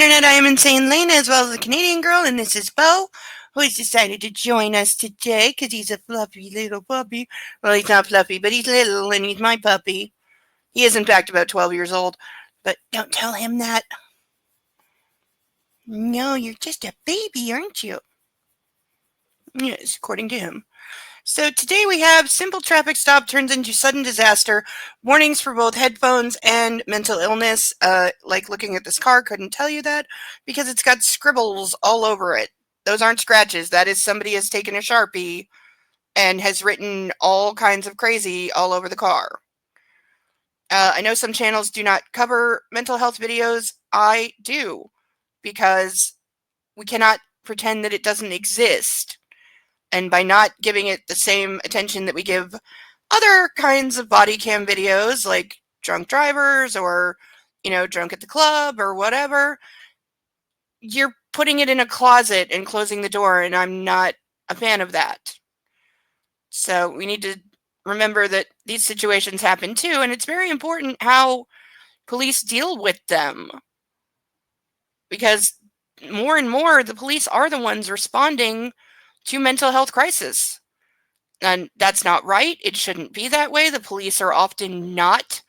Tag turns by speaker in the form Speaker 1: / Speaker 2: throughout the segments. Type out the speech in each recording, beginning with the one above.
Speaker 1: Internet. I am Insane Lane as well as a Canadian girl, and this is Bo, who has decided to join us today because he's a fluffy little puppy. Well, he's not fluffy, but he's little, and he's my puppy. He is, in fact, about 12 years old, but don't tell him that. No, you're just a baby, aren't you? Yes, according to him. So today we have simple traffic stop turns into sudden disaster, warnings for both headphones and mental illness. Like looking at this car, couldn't tell you that because it's got scribbles all over it. Those aren't scratches. That is somebody has taken a Sharpie and has written all kinds of crazy all over the car. I know some channels do not cover mental health videos. I do because we cannot pretend that it doesn't exist. And by not giving it the same attention that we give other kinds of body cam videos, like drunk drivers or, drunk at the club or whatever, you're putting it in a closet and closing the door, and I'm not a fan of that. So we need to remember that these situations happen too, and it's very important how police deal with them. Because more and more, the police are the ones responding to mental health crisis. And that's not right. It shouldn't be that way. The police are often not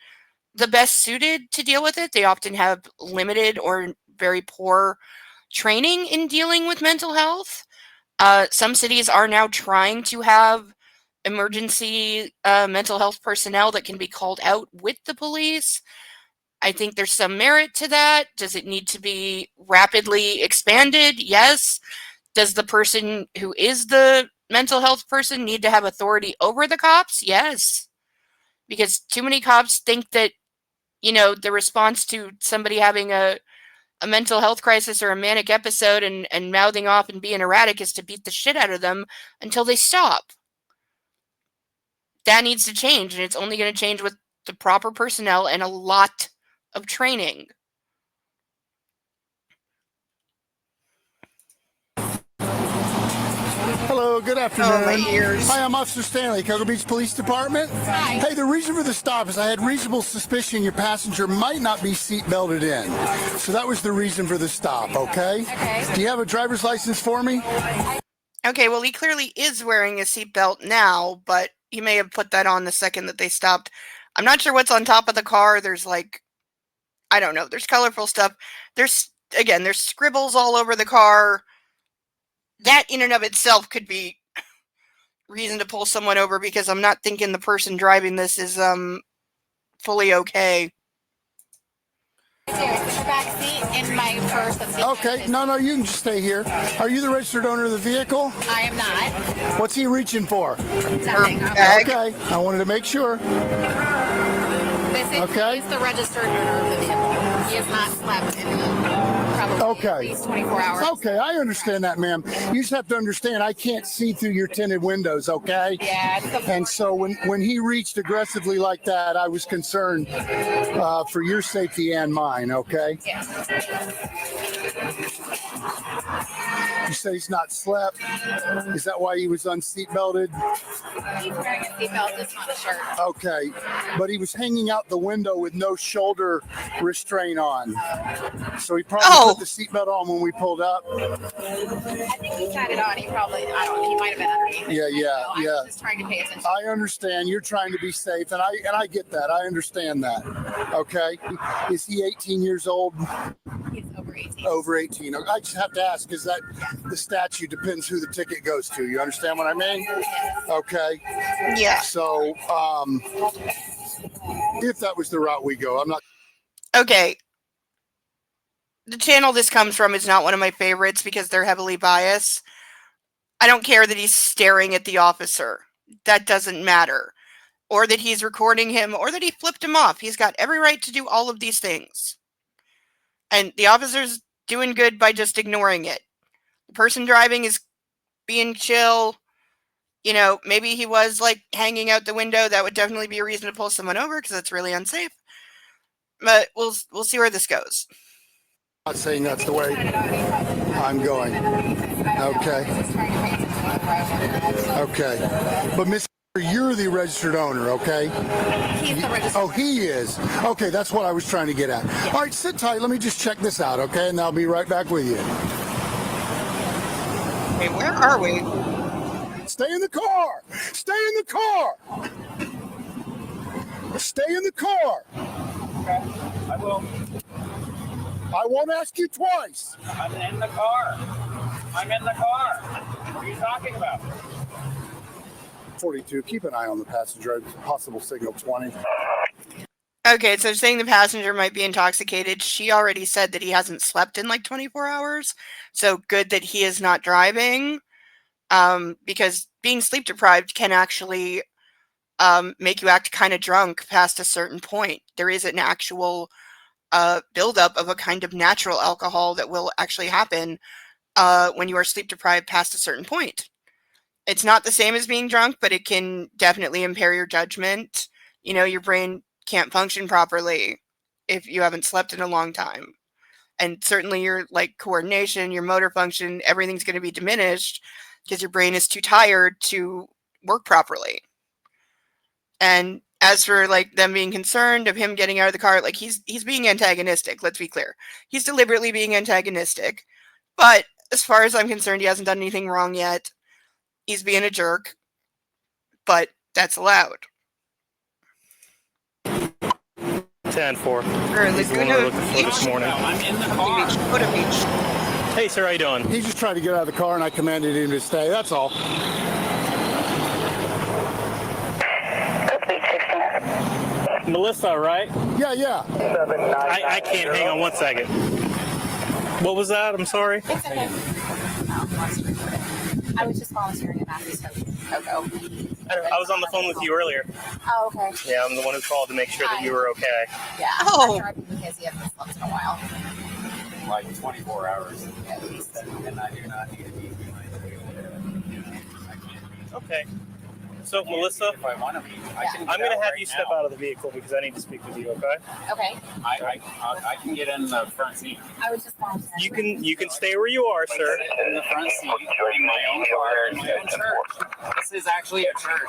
Speaker 1: the best suited to deal with it. They often have limited or very poor training in dealing with mental health. Some cities are now trying to have emergency mental health personnel that can be called out with the police. I think there's some merit to that. Does it need to be rapidly expanded? Yes. Does the person who is the mental health person need to have authority over the cops? Yes. Because too many cops think that, the response to somebody having a mental health crisis or a manic episode and mouthing off and being erratic is to beat the shit out of them until they stop. That needs to change, and it's only going to change with the proper personnel and a lot of training.
Speaker 2: Hello, good afternoon.
Speaker 1: Oh, my ears.
Speaker 2: Hi, I'm Officer Stanley, Cocoa Beach Police Department.
Speaker 3: Hi.
Speaker 2: Hey, the reason for the stop is I had reasonable suspicion your passenger might not be seat belted in. So that was the reason for the stop, okay?
Speaker 3: Okay.
Speaker 2: Do you have a driver's license for me?
Speaker 1: Okay, well, he clearly is wearing a seatbelt now, but he may have put that on the second that they stopped. I'm not sure what's on top of the car. There's I don't know. There's colorful stuff. There's scribbles all over the car. That in and of itself could be reason to pull someone over because I'm not thinking the person driving this is fully okay.
Speaker 3: It's the back seat in my purse.
Speaker 2: Okay, no, you can just stay here. Are you the registered owner of the vehicle?
Speaker 3: I am not.
Speaker 2: What's he reaching for?
Speaker 3: Nothing.
Speaker 2: Okay, I wanted to make sure.
Speaker 3: This is
Speaker 2: Okay.
Speaker 3: he's the registered owner of the vehicle. He has not slept in probably at least 24 hours.
Speaker 2: Okay, I understand that, ma'am. You just have to understand I can't see through your tinted windows, okay?
Speaker 3: Yeah, it's the
Speaker 2: And so when he reached aggressively like that, I was concerned for your safety and mine, okay?
Speaker 3: Yes.
Speaker 2: You say he's not slept. Is that why he was unseat belted?
Speaker 3: He's wearing a seatbelt, just not a shirt.
Speaker 2: Okay, but he was hanging out the window with no shoulder restraint on. So he probably put the seatbelt on when we pulled up.
Speaker 3: I think he had it on. He probably, I don't know, he might have been underneath.
Speaker 2: Yeah.
Speaker 3: I was just trying to pay attention.
Speaker 2: I understand you're trying to be safe, and I get that. I understand that. Okay, is he 18 years old?
Speaker 3: He's over 18.
Speaker 2: Over 18. I just have to ask because that the statute depends who the ticket goes to. You understand what I mean? Okay.
Speaker 1: Yeah.
Speaker 2: So, if that was the route we go, I'm not.
Speaker 1: Okay. The channel this comes from is not one of my favorites because they're heavily biased. I don't care that he's staring at the officer. That doesn't matter. Or that he's recording him, or that he flipped him off. He's got every right to do all of these things. And the officer's doing good by just ignoring it. The person driving is being chill. Maybe he was hanging out the window. That would definitely be a reason to pull someone over because that's really unsafe. But we'll see where this goes.
Speaker 2: I'm not saying that's the way I'm going. Okay. Okay. But Miss, You're the registered owner, okay?
Speaker 3: He's the registered.
Speaker 2: Oh, he is. Okay, that's what I was trying to get at.
Speaker 3: Yeah.
Speaker 2: All right, sit tight. Let me just check this out, okay? And I'll be right back with you.
Speaker 1: Okay, where are we?
Speaker 2: Stay in the car. Stay in the car. Stay in the car.
Speaker 4: Okay, I will.
Speaker 2: I won't ask you twice.
Speaker 4: I'm in the car. I'm in the car. What are you talking about?
Speaker 2: 42, keep an eye on the passenger. Possible signal 20.
Speaker 1: Okay, so saying the passenger might be intoxicated. She already said that he hasn't slept in like 24 hours. So good that he is not driving. Because being sleep deprived can actually make you act kind of drunk past a certain point. There is an actual buildup of a kind of natural alcohol that will actually happen when you are sleep deprived past a certain point. It's not the same as being drunk, but it can definitely impair your judgment. You know, your brain can't function properly if you haven't slept in a long time. And certainly your like coordination, your motor function, everything's going to be diminished because your brain is too tired to work properly. And as for like them being concerned of him getting out of the car, like he's being antagonistic, let's be clear. He's deliberately being antagonistic. But as far as I'm concerned, he hasn't done anything wrong yet. He's being a jerk, but that's allowed.
Speaker 5: 10-4.
Speaker 1: Or
Speaker 5: He's the one we're looking for this morning.
Speaker 4: I'm in the car.
Speaker 1: Beach.
Speaker 5: Hey, sir, how you doing?
Speaker 2: He just tried to get out of the car and I commanded him to stay. That's all.
Speaker 5: Melissa, right?
Speaker 2: Yeah.
Speaker 5: I can't. Hang on 1 second. What was that? I'm sorry.
Speaker 3: It's okay. I was just volunteering at Matthew's Coco.
Speaker 5: I was on the phone with you earlier.
Speaker 3: Oh, okay.
Speaker 5: Yeah, I'm the one who called to make sure that you were okay.
Speaker 3: Yeah.
Speaker 1: Oh.
Speaker 3: I'm driving because he hasn't slept in a while.
Speaker 4: Like 24 hours.
Speaker 3: At least.
Speaker 4: And I do not need to be behind the wheel. I can't be.
Speaker 5: Okay. So, Melissa,
Speaker 4: If I want to be, I can.
Speaker 5: I'm going to have
Speaker 4: right
Speaker 5: you step
Speaker 4: now.
Speaker 5: out of the vehicle because I need to speak with you, okay?
Speaker 3: Okay.
Speaker 4: I can get in the front seat.
Speaker 3: I was just volunteering.
Speaker 5: You can stay where you are, sir.
Speaker 4: In the front seat, in my own car, in my own church. This is actually a church.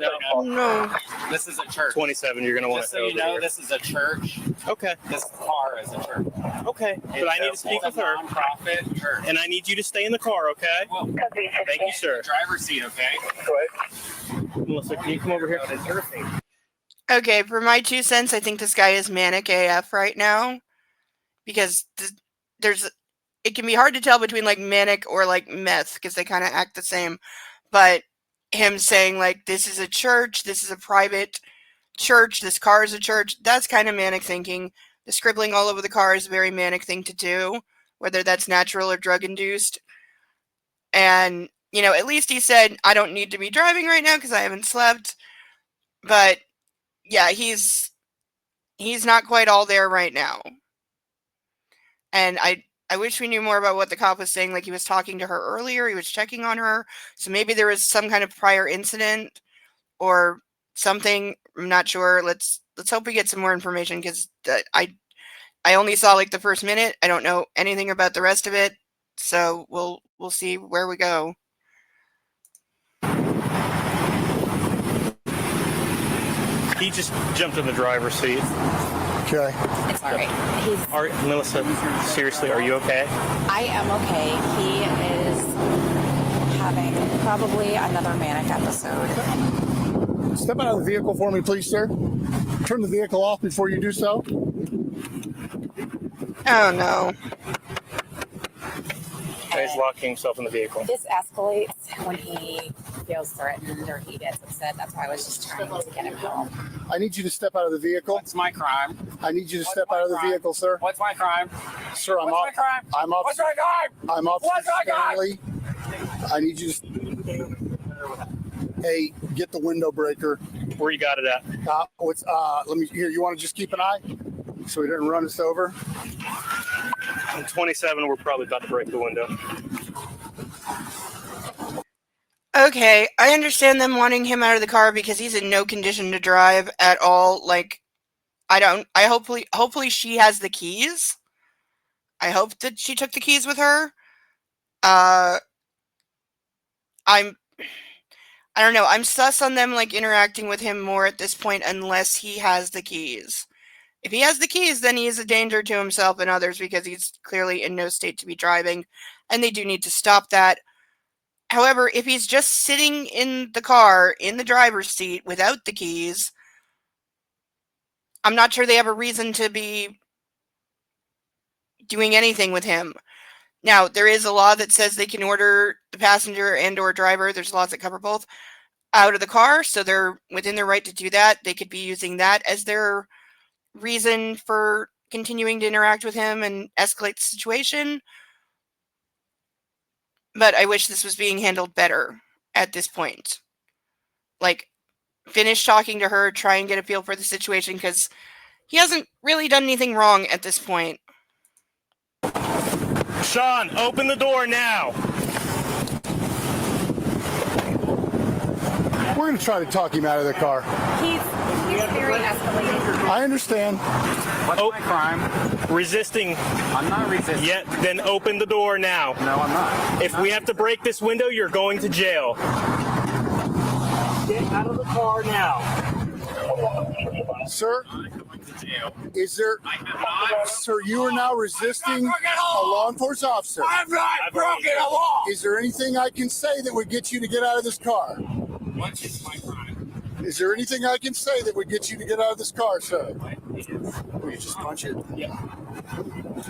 Speaker 1: No.
Speaker 4: This is a church.
Speaker 5: 27, you're going to want to
Speaker 4: Just so you know, this is a church.
Speaker 5: Okay.
Speaker 4: This car is a church.
Speaker 5: Okay. But I need to speak with her.
Speaker 4: Nonprofit church.
Speaker 5: And I need you to stay in the car, okay?
Speaker 4: Well,
Speaker 5: Thank you, sir.
Speaker 4: driver's seat, okay?
Speaker 5: Melissa, can you come over here?
Speaker 1: Okay, for my 2 cents, I think this guy is manic AF right now. Because it can be hard to tell between like manic or like meth because they kind of act the same. But him saying like, this is a church, this is a private church, this car is a church, that's kind of manic thinking. The scribbling all over the car is a very manic thing to do, whether that's natural or drug induced. And, you know, at least he said, I don't need to be driving right now because I haven't slept. But yeah, he's not quite all there right now. And I wish we knew more about what the cop was saying. Like he was talking to her earlier, he was checking on her. So maybe there was some kind of prior incident or something. I'm not sure. Let's hope we get some more information because I only saw like the first minute. I don't know anything about the rest of it. So we'll see where we go.
Speaker 5: He just jumped in the driver's seat.
Speaker 2: Okay.
Speaker 3: It's all right.
Speaker 5: Melissa, seriously, are you okay?
Speaker 3: I am okay. He is having probably another manic episode.
Speaker 2: Step out of the vehicle for me, please, sir. Turn the vehicle off before you do so.
Speaker 1: Oh no.
Speaker 5: He's locking himself in the vehicle.
Speaker 3: This escalates when he feels threatened or he gets upset. That's why I was just trying to get him home.
Speaker 2: I need you to step out of the vehicle.
Speaker 4: What's my crime?
Speaker 2: I need you to step out of the vehicle, sir.
Speaker 4: What's my crime?
Speaker 2: Sir, I'm
Speaker 4: What's my crime?
Speaker 2: I'm
Speaker 4: What's
Speaker 2: Officer
Speaker 4: my crime?
Speaker 2: I'm Officer
Speaker 4: What's my crime?
Speaker 2: Stanley. I need you to. Hey, get the window breaker.
Speaker 5: Where you got it at?
Speaker 2: Let me here. You want to just keep an eye so he doesn't run us over?
Speaker 5: On 27, we're probably about to break the window.
Speaker 1: Okay, I understand them wanting him out of the car because he's in no condition to drive at all. Like, hopefully she has the keys. I hope that she took the keys with her. I don't know. I'm sus on them like interacting with him more at this point unless he has the keys. If he has the keys, then he is a danger to himself and others because he's clearly in no state to be driving, and they do need to stop that. However, if he's just sitting in the car in the driver's seat without the keys, I'm not sure they have a reason to be doing anything with him. Now, there is a law that says they can order the passenger and or driver, there's laws that cover both, out of the car, so they're within their right to do that. They could be using that as their reason for continuing to interact with him and escalate the situation. But I wish this was being handled better at this point. Like, finish talking to her, try and get a feel for the situation, because he hasn't really done anything wrong at this point.
Speaker 5: Sean, open the door now.
Speaker 2: We're going to try to talk him out of the car.
Speaker 3: He's very escalated.
Speaker 2: I understand.
Speaker 4: What's my crime?
Speaker 5: Resisting.
Speaker 4: I'm not resisting.
Speaker 5: Yet, then open the door now.
Speaker 4: No, I'm not.
Speaker 5: If we have to break this window, you're going to jail. Get out of the car now.
Speaker 2: Sir, is there, sir, you are now resisting a law enforcement officer.
Speaker 6: I've not broken a law.
Speaker 2: Is there anything I can say that would get you to get out of this car?
Speaker 6: What is my crime?
Speaker 2: Is there anything I can say that would get you to get out of this car, sir? Will you just punch it?
Speaker 6: Yeah.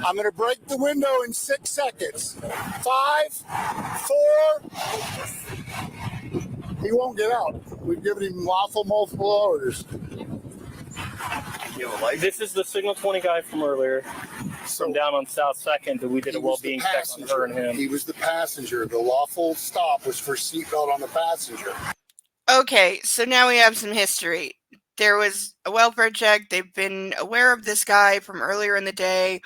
Speaker 2: I'm going to break the window in 6 seconds. 5, 4. He won't get out. We've given him lawful multiple orders.
Speaker 5: This is the Signal 20 guy from earlier, from down on South 2nd, that we did a well-being check on her and him.
Speaker 2: He was the passenger. The lawful stop was for seatbelt on the passenger.
Speaker 1: Okay, so now we have some history. There was a welfare check. They've been aware of this guy from earlier in the day.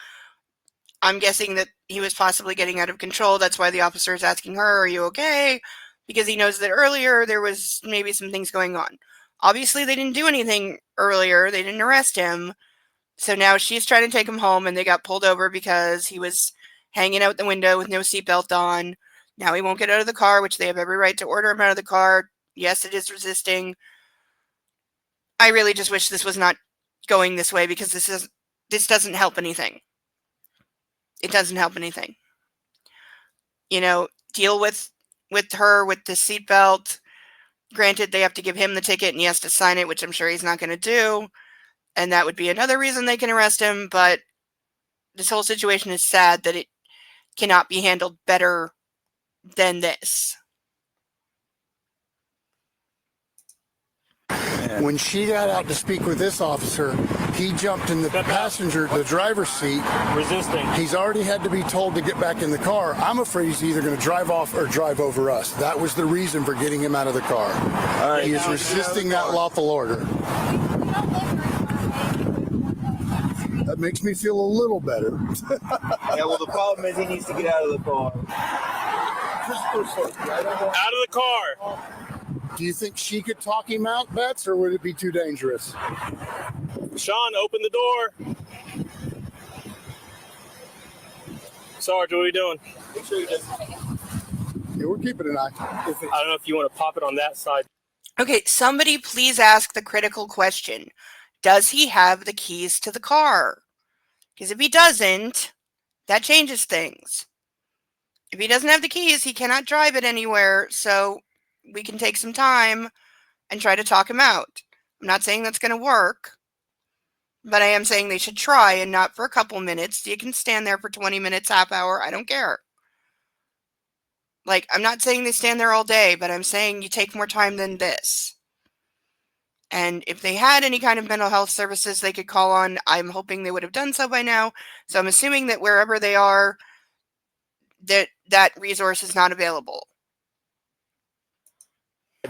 Speaker 1: I'm guessing that he was possibly getting out of control. That's why the officer is asking her, are you okay? Because he knows that earlier there was maybe some things going on. Obviously, they didn't do anything earlier. They didn't arrest him. So now she's trying to take him home, and they got pulled over because he was hanging out the window with no seatbelt on. Now he won't get out of the car, which they have every right to order him out of the car. Yes, it is resisting. I really just wish this was not going this way because this doesn't help anything. It doesn't help anything. You know, deal with her with the seatbelt. Granted, they have to give him the ticket and he has to sign it, which I'm sure he's not going to do. And that would be another reason they can arrest him. But this whole situation is sad that it cannot be handled better than this.
Speaker 2: When she got out to speak with this officer, he jumped in the the driver's seat.
Speaker 5: Resisting.
Speaker 2: He's already had to be told to get back in the car. I'm afraid he's either going to drive off or drive over us. That was the reason for getting him out of the car. He is resisting that lawful order. That makes me feel a little better.
Speaker 6: Yeah, well, the problem is he needs to get out of the car.
Speaker 5: Out of the car.
Speaker 2: Do you think she could talk him out, Betts, or would it be too dangerous?
Speaker 5: Sean, open the door. Sarge, what are we doing?
Speaker 2: Yeah, we're keeping an eye.
Speaker 5: I don't know if you want to pop it on that side.
Speaker 1: Okay, somebody please ask the critical question. Does he have the keys to the car? Because if he doesn't, that changes things. If he doesn't have the keys, he cannot drive it anywhere, so we can take some time and try to talk him out. I'm not saying that's going to work, but I am saying they should try and not for a couple minutes. You can stand there for 20 minutes, half hour, I don't care. Like, I'm not saying they stand there all day, but I'm saying you take more time than this. And if they had any kind of mental health services they could call on, I'm hoping they would have done so by now. So I'm assuming that wherever they are, that resource is not available.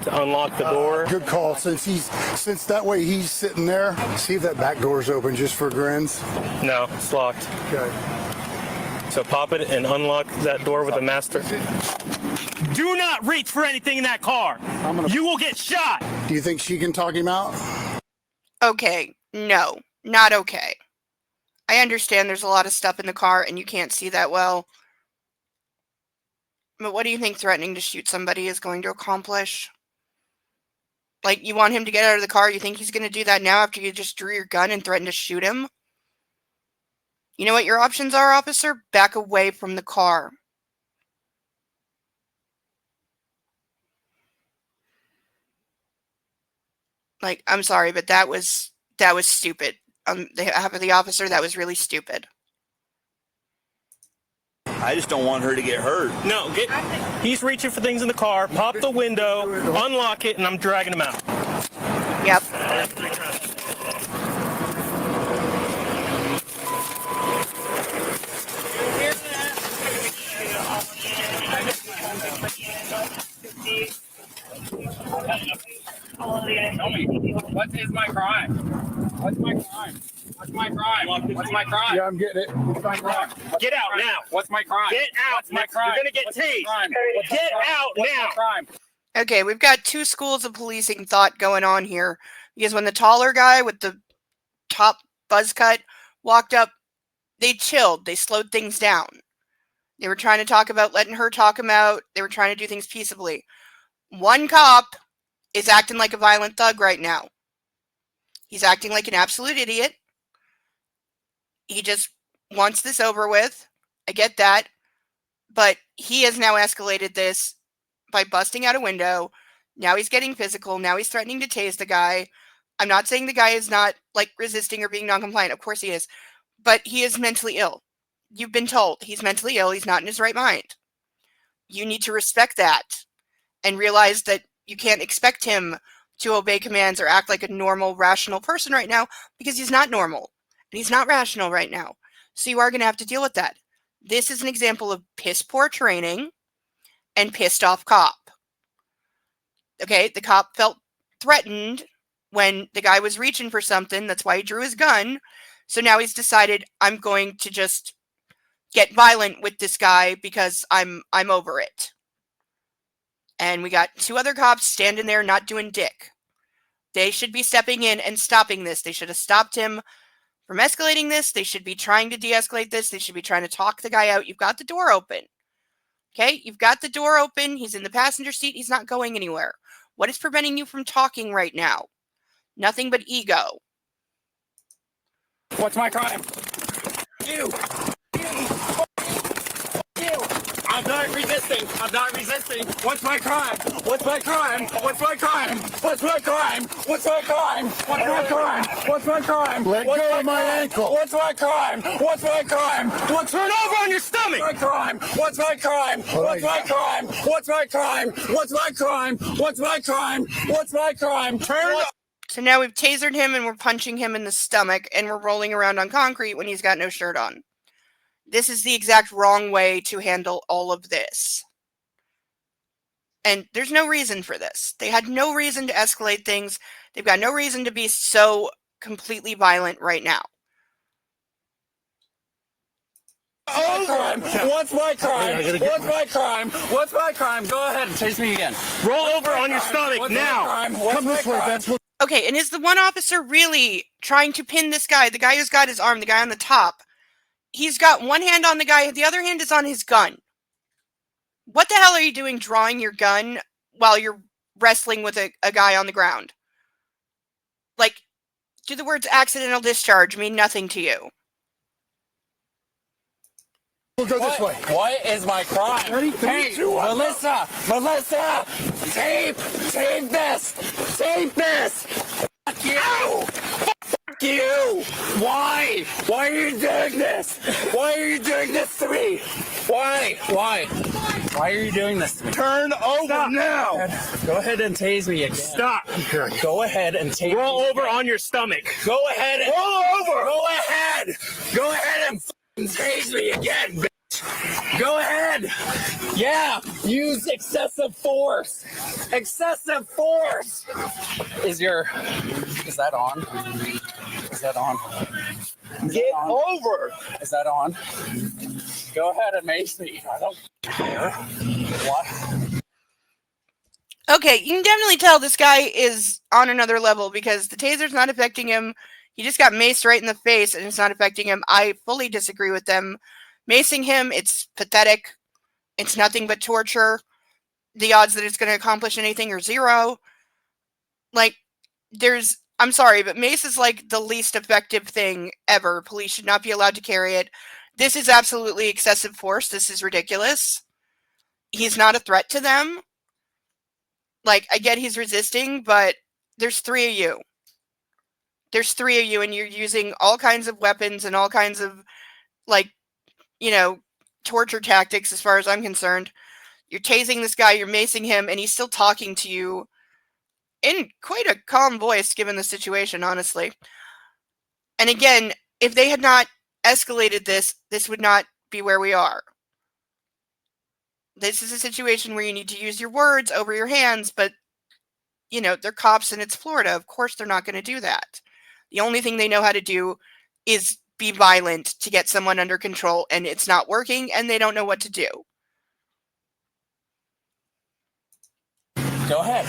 Speaker 5: To unlock the door.
Speaker 2: Good call. Since that way he's sitting there. See if that back door's open just for grins.
Speaker 5: No, it's locked.
Speaker 2: Okay.
Speaker 5: So pop it and unlock that door with a master. Do not reach for anything in that car. You will get shot.
Speaker 2: Do you think she can talk him out?
Speaker 1: Okay, no, not okay. I understand there's a lot of stuff in the car and you can't see that well. But what do you think threatening to shoot somebody is going to accomplish? Like, you want him to get out of the car? You think he's going to do that now after you just drew your gun and threatened to shoot him? You know what your options are, officer? Back away from the car. Like, I'm sorry, but that was stupid. The officer, that was really stupid.
Speaker 6: I just don't want her to get hurt.
Speaker 5: No, he's reaching for things in the car. Pop the window, unlock it, and I'm dragging him out.
Speaker 1: Yep.
Speaker 4: Tell me, what is my crime? What's my crime? What's my crime? What's my crime?
Speaker 2: Yeah, I'm getting it.
Speaker 4: What's my crime?
Speaker 5: Get out now.
Speaker 4: What's my crime?
Speaker 5: Get out.
Speaker 4: What's my crime?
Speaker 5: You're going to get
Speaker 4: What's my
Speaker 5: tased.
Speaker 4: crime? What's my
Speaker 5: Get
Speaker 4: crime?
Speaker 5: out
Speaker 4: What's my
Speaker 5: now.
Speaker 4: crime?
Speaker 1: Okay, we've got two schools of policing thought going on here. Because when the taller guy with the top buzz cut walked up, they chilled. They slowed things down. They were trying to talk about letting her talk him out. They were trying to do things peaceably. One cop is acting like a violent thug right now. He's acting like an absolute idiot. He just wants this over with. I get that. But he has now escalated this by busting out a window. Now he's getting physical. Now he's threatening to tase the guy. I'm not saying the guy is not like resisting or being non-compliant. Of course he is. But he is mentally ill. You've been told he's mentally ill. He's not in his right mind. You need to respect that and realize that you can't expect him to obey commands or act like a normal, rational person right now because he's not normal and he's not rational right now. So you are going to have to deal with that. This is an example of piss poor training and pissed off cop. Okay, the cop felt threatened when the guy was reaching for something. That's why he drew his gun. So now he's decided, I'm going to just get violent with this guy because I'm over it. And we got two other cops standing there not doing dick. They should be stepping in and stopping this. They should have stopped him from escalating this. They should be trying to de-escalate this. They should be trying to talk the guy out. You've got the door open. Okay? You've got the door open. He's in the passenger seat. He's not going anywhere. What is preventing you from talking right now? Nothing but ego.
Speaker 4: What's my crime? You. I'm not resisting. I'm not resisting. What's my crime? What's my crime? What's my crime? What's my crime? What's my crime? What's my crime? What's my crime?
Speaker 2: Let go of my ankle.
Speaker 4: What's my crime? What's my crime? What's
Speaker 5: Turn over on your stomach.
Speaker 4: my crime? What's my crime? What's my crime? What's my crime? What's my crime? What's my crime? What's my crime? Turn.
Speaker 1: So now we've tasered him and we're punching him in the stomach and we're rolling around on concrete when he's got no shirt on. This is the exact wrong way to handle all of this. And there's no reason for this. They had no reason to escalate things. They've got no reason to be so completely violent right now.
Speaker 4: Crime. What's my crime? What's my crime? What's my crime? Go ahead and chase me again.
Speaker 5: Roll over on your stomach
Speaker 4: What's
Speaker 5: now.
Speaker 4: My crime? What's
Speaker 2: Come
Speaker 4: my
Speaker 2: this way.
Speaker 4: crime?
Speaker 2: That's what.
Speaker 1: Okay, and is the one officer really trying to pin this guy? The guy who's got his arm, the guy on the top. He's got one hand on the guy, the other hand is on his gun. What the hell are you doing drawing your gun while you're wrestling with a guy on the ground? Like, do the words accidental discharge mean nothing to you?
Speaker 2: We'll go this way.
Speaker 4: What is my crime?
Speaker 2: Ready?
Speaker 4: Hey,
Speaker 2: 3, 2, 1.
Speaker 4: Melissa! Tape this! Tape this! Fuck you! Fuck you! Why? Why are you doing this? Why are you doing this to me? Why? Why are you doing this to me?
Speaker 5: Turn over
Speaker 4: Stop.
Speaker 5: now.
Speaker 4: Go ahead and tase me again.
Speaker 5: Stop.
Speaker 4: Go ahead and tase
Speaker 5: Roll
Speaker 4: me
Speaker 5: over
Speaker 4: again.
Speaker 5: on your stomach.
Speaker 4: Go ahead and roll over. Go ahead. Go ahead and tase me again, bitch. Go ahead. Yeah. Use excessive force. Excessive force. Is that on? Is that on? Get over. Is that on? Go ahead and mace me. I don't care. What?
Speaker 1: Okay, you can definitely tell this guy is on another level because the taser's not affecting him. He just got maced right in the face and it's not affecting him. I fully disagree with them. Macing him, it's pathetic. It's nothing but torture. The odds that it's going to accomplish anything are zero. Like, I'm sorry, but mace is like the least effective thing ever. Police should not be allowed to carry it. This is absolutely excessive force. This is ridiculous. He's not a threat to them. Like, I get he's resisting, but there's 3 of you. There's 3 of you, and you're using all kinds of weapons and all kinds of, like, torture tactics as far as I'm concerned. You're tasing this guy, you're macing him, and he's still talking to you in quite a calm voice, given the situation, honestly. And again, if they had not escalated this would not be where we are. This is a situation where you need to use your words over your hands, but, they're cops and it's Florida. Of course they're not going to do that. The only thing they know how to do is be violent to get someone under control, and it's not working, and they don't know what to do.
Speaker 4: Go ahead.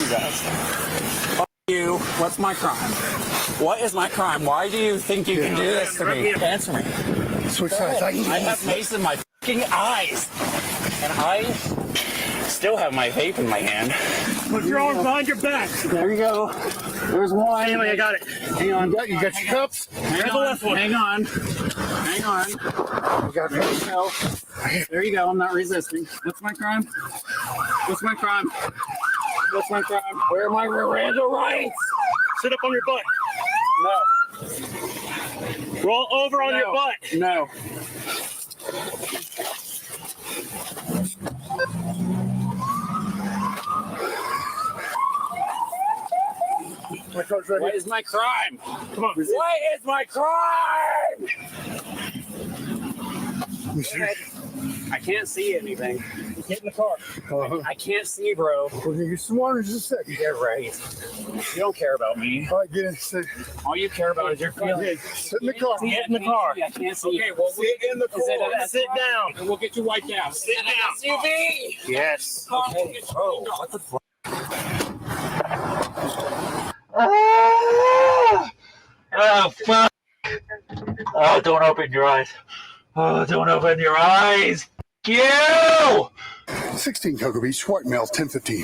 Speaker 4: You guys. You. What's my crime? What is my crime? Why do you think you can do this to me? Answer me.
Speaker 2: Switch sides.
Speaker 4: I have mace in my fucking eyes. And I still have my vape in my hand.
Speaker 5: Put your arms behind your back.
Speaker 4: There you go. There's one.
Speaker 5: Stanley, I got it.
Speaker 4: Hang on.
Speaker 2: You got your cups?
Speaker 4: Hang on. Hang on. Hang on. You got there you go. There you go. I'm not resisting. What's my crime? What's my crime? What's my crime? Where are my Miranda rights?
Speaker 5: Sit up on your butt.
Speaker 4: No.
Speaker 5: Roll over on your butt.
Speaker 4: No. What is my crime?
Speaker 5: Come on.
Speaker 4: What is my crime? I can't see anything.
Speaker 5: Get in the car.
Speaker 4: I can't see, bro.
Speaker 2: We're going to get some water in just a second.
Speaker 4: Yeah, right. You don't care about me.
Speaker 2: All right, get in. Sit
Speaker 4: All you care about is your feelings.
Speaker 2: in the car.
Speaker 5: Get in the car.
Speaker 4: I can't see.
Speaker 7: Okay, well, sit in the car.
Speaker 5: Sit down.
Speaker 7: And we'll get you wiped out.
Speaker 5: Sit down.
Speaker 4: SUV.
Speaker 5: Yes.
Speaker 4: Okay.
Speaker 7: Oh, what the fuck?
Speaker 8: Oh, fuck. Oh, don't open your eyes. Oh, don't open your eyes. You!
Speaker 2: 16 Cocoa Beach, white male, 1015.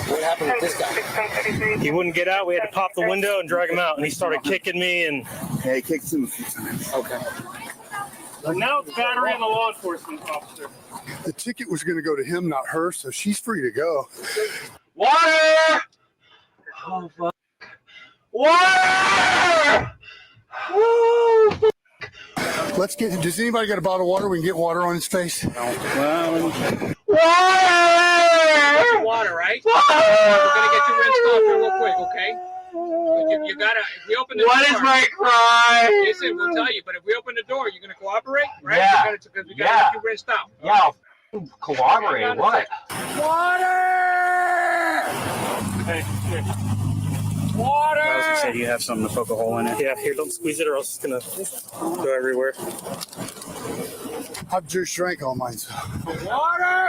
Speaker 7: What happened with this guy?
Speaker 5: He wouldn't get out. We had to pop the window and drag him out, and he started kicking me. And
Speaker 2: Yeah, he kicked him a few times.
Speaker 7: Okay.
Speaker 5: now it's battery on the law enforcement officer.
Speaker 2: The ticket was going to go to him, not her, so she's free to go.
Speaker 8: Water! Oh, fuck. Water! Oh, fuck.
Speaker 2: Let's get. Does anybody got a bottle of water? We can get water on his face.
Speaker 8: Water!
Speaker 7: Water, right?
Speaker 8: Water!
Speaker 7: We're gonna get you rinsed off here real quick, okay? You gotta. If we open the
Speaker 8: What
Speaker 7: door,
Speaker 8: is my crime?
Speaker 7: Listen, we'll tell you. But if we open the door, you're gonna cooperate, right?
Speaker 8: Yeah.
Speaker 7: Because we gotta get you rinsed out.
Speaker 8: Yeah, cooperate. What?
Speaker 5: Hey, here.
Speaker 7: Water!
Speaker 4: I was gonna say, do you have something to poke a hole in it?
Speaker 5: Yeah, here, don't squeeze it or else it's going to go everywhere.
Speaker 2: I've just drank all mine, so
Speaker 7: Water!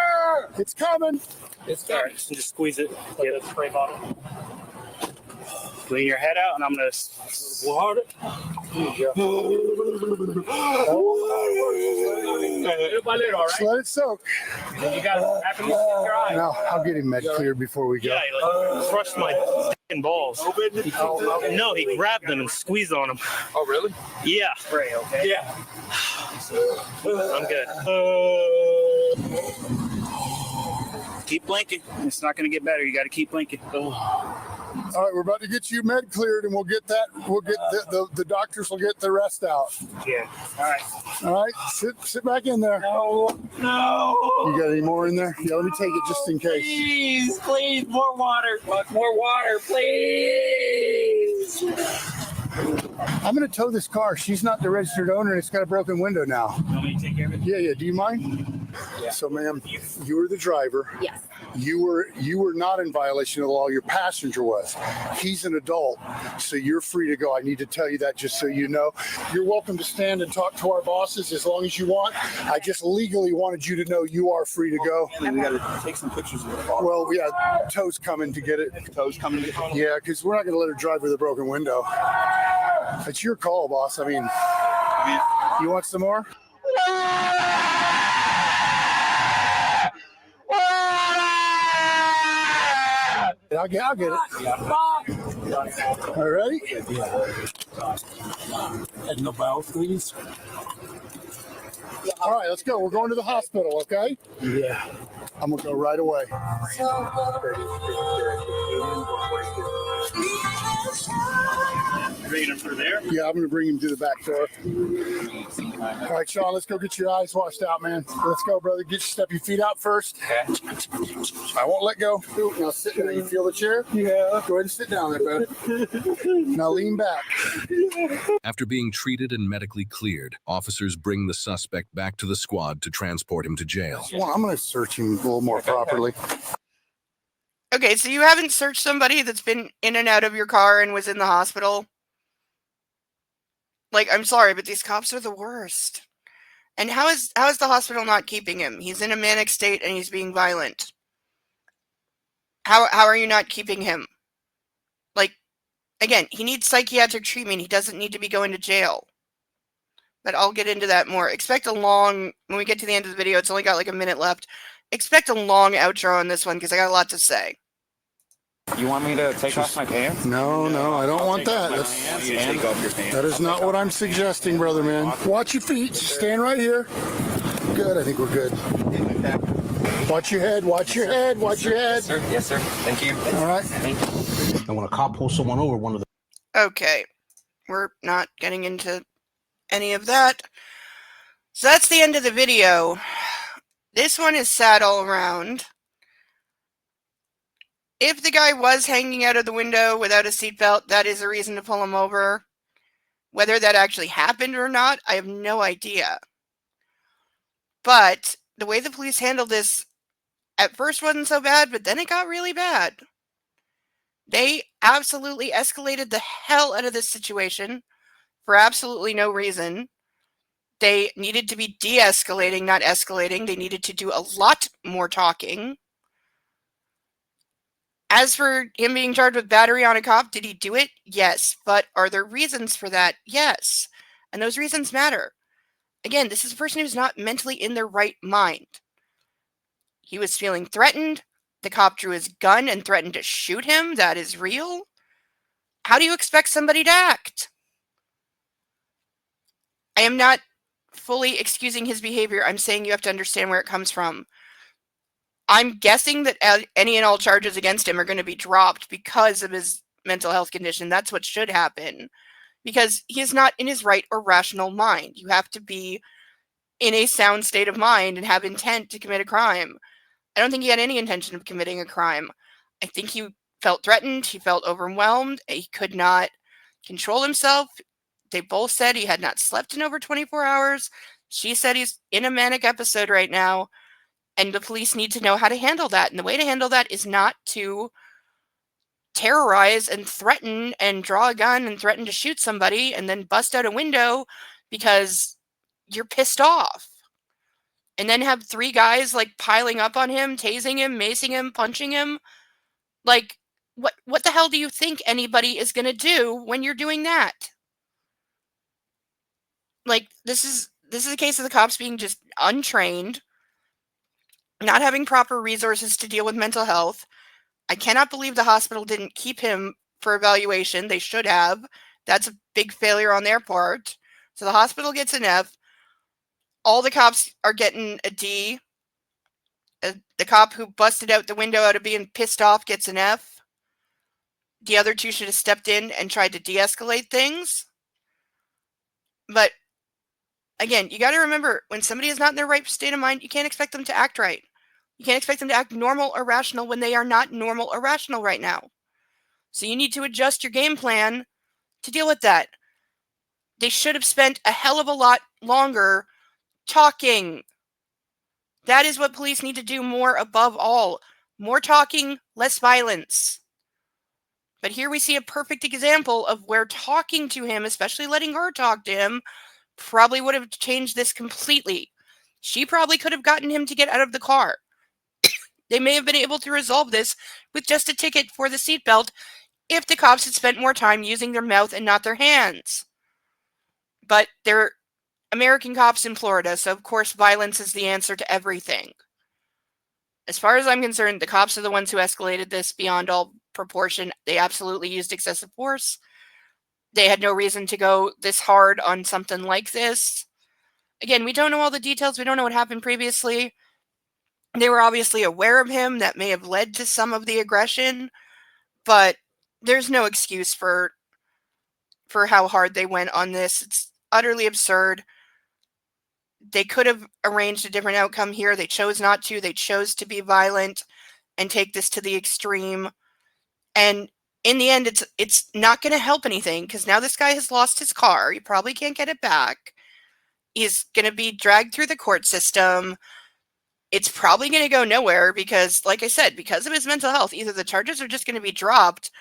Speaker 2: it's coming.
Speaker 7: It's
Speaker 5: All
Speaker 7: good.
Speaker 5: right, so just squeeze it. Get a spray bottle.
Speaker 4: Lean your head out, and I'm gonna water.
Speaker 7: Little by little, all
Speaker 2: Just
Speaker 7: right?
Speaker 2: let it soak.
Speaker 7: You gotta have to look in your eyes.
Speaker 2: Now I'll get him med cleared before we go.
Speaker 5: Yeah, he like crushed my fucking balls. No, he grabbed them and squeezed on them.
Speaker 7: Oh, really?
Speaker 5: Yeah,
Speaker 7: Spray, okay?
Speaker 5: yeah. I'm good.
Speaker 4: Keep blinking. It's not gonna get better. You got to keep blinking.
Speaker 2: All right, we're about to get you med cleared, and we'll get that. We'll get the doctors will get the rest out.
Speaker 4: Yeah. All right.
Speaker 2: All right, sit back in there.
Speaker 4: No.
Speaker 2: You got any more in there? Yeah, let me take it just in case.
Speaker 4: Please, more water. More water, please.
Speaker 2: I'm going to tow this car. She's not the registered owner, and it's got a broken window now.
Speaker 4: You want me to take care of it?
Speaker 2: Yeah. Do you mind?
Speaker 4: Yeah.
Speaker 2: So, ma'am, you were the driver.
Speaker 3: Yes.
Speaker 2: You were not in violation of the law. Your passenger was. He's an adult, so you're free to go. I need to tell you that just so you know. You're welcome to stand and talk to our bosses as long as you want. I just legally wanted you to know you are free to go.
Speaker 6: We got to take some pictures of the car.
Speaker 2: Well, yeah, tow's coming to get it.
Speaker 6: Toes coming to get it.
Speaker 2: Yeah, because we're not going to let her drive with a broken window. It's your call, boss. I mean, you want some more? I'll get it. All right.
Speaker 6: And no bowel, please.
Speaker 2: All right, let's go. We're going to the hospital, okay?
Speaker 6: Yeah.
Speaker 2: I'm going to go right away.
Speaker 5: Bring him through there.
Speaker 2: Yeah, I'm going to bring him to the back door. All right, Sean, let's go get your eyes washed out, man. Let's go, brother. Step your feet out first.
Speaker 4: Okay.
Speaker 2: I won't let go. Now sit down. You feel the chair? Yeah. Go ahead and sit down there, bud. Now lean back.
Speaker 9: After being treated and medically cleared, officers bring the suspect back to the squad to transport him to jail.
Speaker 2: Well, I'm going to search him a little more properly.
Speaker 1: Okay, so you haven't searched somebody that's been in and out of your car and was in the hospital? Like, I'm sorry, but these cops are the worst. And how is the hospital not keeping him? He's in a manic state and he's being violent. How are you not keeping him? Like, again, he needs psychiatric treatment. He doesn't need to be going to jail. But I'll get into that more. Expect a long, when we get to the end of the video, it's only got like a minute left. Expect a long outro on this one because I got a lot to say.
Speaker 4: You want me to take off my pants?
Speaker 2: No, I don't want that.
Speaker 6: Take off your pants.
Speaker 2: That is not what I'm suggesting, brother, man. Watch your feet. Stand right here. Good. I think we're good. Watch your head. Watch your head. Watch your head.
Speaker 4: Sir. Yes, sir. Thank you.
Speaker 2: All right.
Speaker 4: Thank you.
Speaker 6: And when a cop pulls someone over, one of the
Speaker 1: Okay. We're not getting into any of that. So that's the end of the video. This one is sad all around. If the guy was hanging out of the window without a seatbelt, that is a reason to pull him over. Whether that actually happened or not, I have no idea. But the way the police handled this at first wasn't so bad, but then it got really bad. They absolutely escalated the hell out of this situation for absolutely no reason. They needed to be de-escalating, not escalating. They needed to do a lot more talking. As for him being charged with battery on a cop, did he do it? Yes. But are there reasons for that? Yes. And those reasons matter. Again, this is a person who's not mentally in their right mind. He was feeling threatened. The cop drew his gun and threatened to shoot him. That is real. How do you expect somebody to act? I am not fully excusing his behavior. I'm saying you have to understand where it comes from. I'm guessing that any and all charges against him are going to be dropped because of his mental health condition. That's what should happen. Because he is not in his right or rational mind. You have to be in a sound state of mind and have intent to commit a crime. I don't think he had any intention of committing a crime. I think he felt threatened. He felt overwhelmed. He could not control himself. They both said he had not slept in over 24 hours. She said he's in a manic episode right now. And the police need to know how to handle that. And the way to handle that is not to terrorize and threaten and draw a gun and threaten to shoot somebody and then bust out a window because you're pissed off. And then have 3 guys like piling up on him, tasing him, macing him, punching him. Like, what the hell do you think anybody is going to do when you're doing that? Like, this is a case of the cops being just untrained, not having proper resources to deal with mental health. I cannot believe the hospital didn't keep him for evaluation. They should have. That's a big failure on their part. So the hospital gets an F. All the cops are getting a D. The cop who busted out the window out of being pissed off gets an F. The other 2 should have stepped in and tried to de-escalate things. But again, you got to remember, when somebody is not in their right state of mind, you can't expect them to act right. You can't expect them to act normal or rational when they are not normal or rational right now. So you need to adjust your game plan to deal with that. They should have spent a hell of a lot longer talking. That is what police need to do more above all. More talking, less violence. But here we see a perfect example of where talking to him, especially letting her talk to him, probably would have changed this completely. She probably could have gotten him to get out of the car. They may have been able to resolve this with just a ticket for the seatbelt if the cops had spent more time using their mouth and not their hands. But they're American cops in Florida, so of course violence is the answer to everything. As far as I'm concerned, the cops are the ones who escalated this beyond all proportion. They absolutely used excessive force. They had no reason to go this hard on something like this. Again, we don't know all the details. We don't know what happened previously. They were obviously aware of him. That may have led to some of the aggression, but there's no excuse for how hard they went on this. It's utterly absurd. They could have arranged a different outcome here. They chose not to. They chose to be violent and take this to the extreme. And in the end, it's not going to help anything, because now this guy has lost his car. He probably can't get it back. He's going to be dragged through the court system. It's probably going to go nowhere because, like I said, because of his mental health, either the charges are just going to be dropped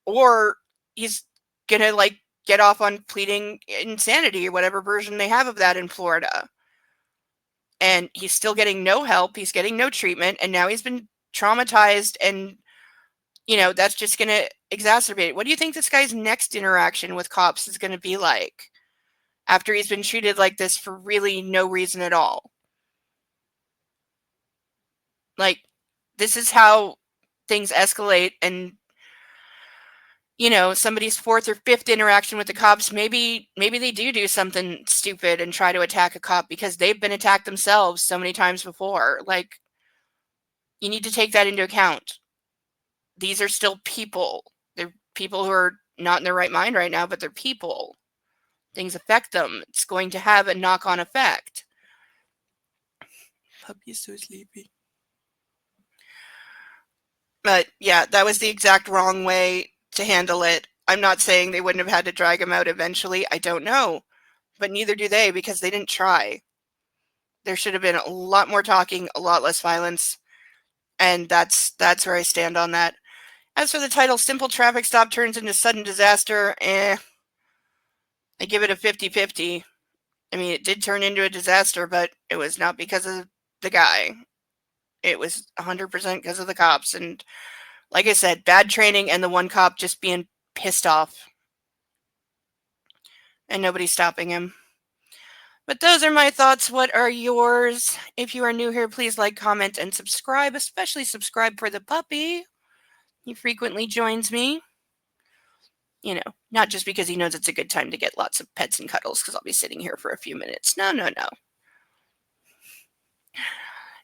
Speaker 1: or he's going to get off on pleading insanity or whatever version they have of that in Florida. And he's still getting no help. He's getting no treatment. And now he's been traumatized, and that's just going to exacerbate it. What do you think this guy's next interaction with cops is going to be like after he's been treated like this for really no reason at all? This is how things escalate, and somebody's fourth or fifth interaction with the cops, maybe they do something stupid and try to attack a cop because they've been attacked themselves so many times before. You need to take that into account. These are still people. They're people who are not in their right mind right now, but they're people. Things affect them. It's going to have a knock-on effect. Puppy's so sleepy. But yeah, that was the exact wrong way to handle it. I'm not saying they wouldn't have had to drag him out eventually. I don't know. But neither do they, because they didn't try. There should have been a lot more talking, a lot less violence. And that's where I stand on that. As for the title, Simple Traffic Stop Turns into Sudden Disaster, I give it a 50-50. I mean, it did turn into a disaster, but it was not because of the guy. It was 100% because of the cops. And like I said, bad training and the one cop just being pissed off. And nobody's stopping him. But those are my thoughts. What are yours? If you are new here, please like, comment, and subscribe. Especially subscribe for the puppy. He frequently joins me. Not just because he knows it's a good time to get lots of pets and cuddles, because I'll be sitting here for a few minutes. No.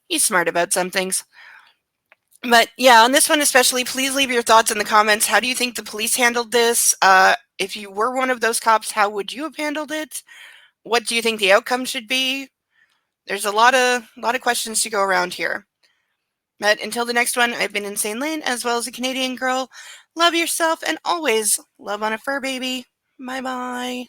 Speaker 1: He's smart about some things. But yeah, on this one especially, please leave your thoughts in the comments. How do you think the police handled this? If you were one of those cops, how would you have handled it? What do you think the outcome should be? There's a lot of questions to go around here. But until the next one, I've been Insane Lane, as well as a Canadian girl. Love yourself, and always love on a fur baby. Bye-bye.